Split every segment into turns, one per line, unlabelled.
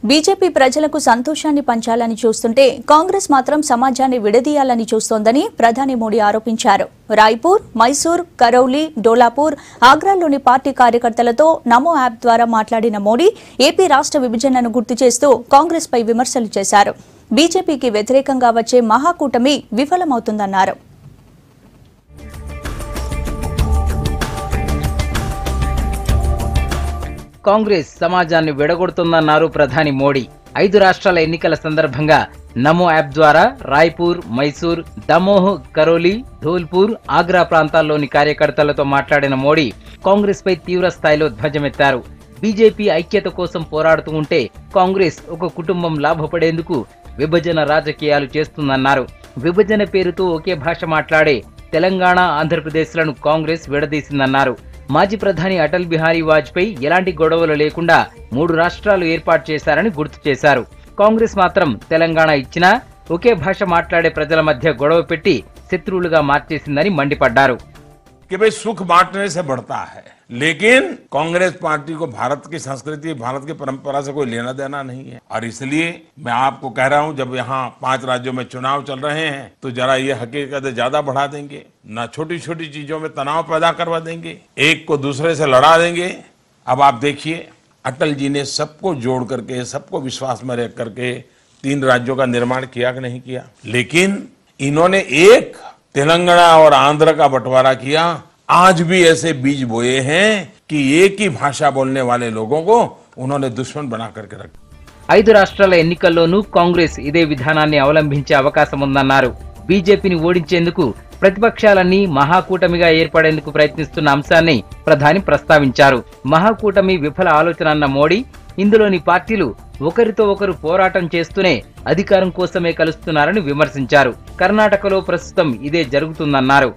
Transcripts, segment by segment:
BJP ప్రజలకు సంతోషాన్ని పంచాలని చూస్తుంటే కాంగ్రెస్ మాత్రం సమాజాన్ని విడదీయాలని చూస్తోందని ప్రధాని మోడీ ఆరోపించారు. రాయ్పూర్, మైసూర్, కరౌలి, డోలాపూర్, ఆగ్రాలోని పార్టీ కార్యకర్తలతో నమో యాప్ ద్వారా మాట్లాడిన మోడీ ఏపీ రాష్ట్ర విభజనను గుర్తు చేస్తూ కాంగ్రెస్ పై విమర్శలు చేశారు. బీజేపీకి వ్యతిరేకంగా వచ్చే మహాకూటమి విఫలమవుతుందన్నారు.
కాంగ్రెస్ సమాజాన్ని విడగొడుతుందన్నారు ప్రధాని మోడీ. 5 రాష్ట్రాల ఎన్నికల సందర్భంగా నమో యాప్ ద్వారా రాయ్పూర్, మైసూర్, దమోహ్, కరోలి, ధోల్పూర్, ఆగ్రా ప్రాంతాల్లోని కార్యకర్తలతో మాట్లాడిన మోడీ కాంగ్రెస్ పై తీవ్ర స్థాయిలో ధ్వజమెత్తారు. బీజేపీ ఐక్యత కోసం పోరాడుతూ ఉంటే కాంగ్రెస్ ఒక కుటుంబం లాభపడేందుకు విభజన రాజకీయాలు చేస్తుందన్నారు. విభజన పేరుతో ఒకే భాష మాట్లాడే తెలంగాణ, ఆంధ్రప్రదేశ్లను కాంగ్రెస్ విడదీసిందన్నారు. మాజీ ప్రధాని అటల్ బిహారీ వాజ్పేయి ఎలాంటి గొడవలు లేకుండా 3 రాష్ట్రాలు ఏర్పాటు చేశారని గుర్తు చేశారు. కాంగ్రెస్ మాత్రం తెలంగాణ ఇచ్చినా ఒకే భాష మాట్లాడే ప్రజల మధ్య గొడవ పెట్టి శత్రువులుగా మార్చేసిందని మండిపడ్డారు.
कि भाई सुख बांटने से बढ़ता है, लेकिन कांग्रेस पार्टी को भारत की संस्कृति, भारत की परंपरा से कोई लेना देना नहीं है। और इसलिए मैं आपको कह रहा हूं, जब यहाँ 5 राज्यों में चुनाव चल रहे हैं तो जरा ये हकीकत ज्यादा बढ़ा देंगे, ना छोटी छोटी चीजों में तनाव पैदा करवा देंगे, एक को दूसरे से लड़ा देंगे। अब आप देखिए, अटल जी ने सबको जोड़ करके, सबको विश्वास में रख करके 3 राज्यों का निर्माण किया कि नहीं किया, लेकिन इन्होंने एक तेलंगाना और आंध्र का बंटवारा किया। आज भी ऐसे बीज बोए हैं कि एक ही भाषा बोलने वाले लोगों को उन्होंने दुश्मन बना करके रखा.
5 రాష్ట్రాల ఎన్నికల్లోనూ కాంగ్రెస్ ఇదే విధానాన్ని అవలంబించే అవకాశం ఉందన్నారు. బీజేపీని ఓడించేందుకు ప్రతిపక్షాలన్నీ మహాకూటమిగా ఏర్పడేందుకు ప్రయత్నిస్తున్న అంశాన్ని ప్రధాని ప్రస్తావించారు. మహాకూటమి విఫల ఆలోచన అన్న మోడీ ఇందులోని పార్టీలు ఒకరితో ఒకరు పోరాటం చేస్తూనే అధికారం కోసమే కలుస్తున్నారని విమర్శించారు. కర్ణాటకలో ప్రస్తుతం ఇదే జరుగుతుందన్నారు.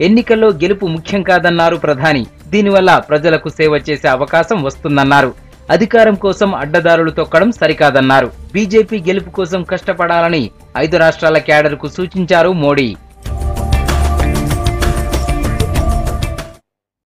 ఎన్నికల్లో గెలుపు ముఖ్యం కాదన్నారు ప్రధాని. దీనివల్ల ప్రజలకు సేవ చేసే అవకాశం వస్తుందన్నారు. అధికారం కోసం అడ్డదారులు తొక్కడం సరికాదన్నారు. బీజేపీ గెలుపు కోసం కష్టపడాలని 5 రాష్ట్రాల క్యాడర్కు సూచించారు మోడీ.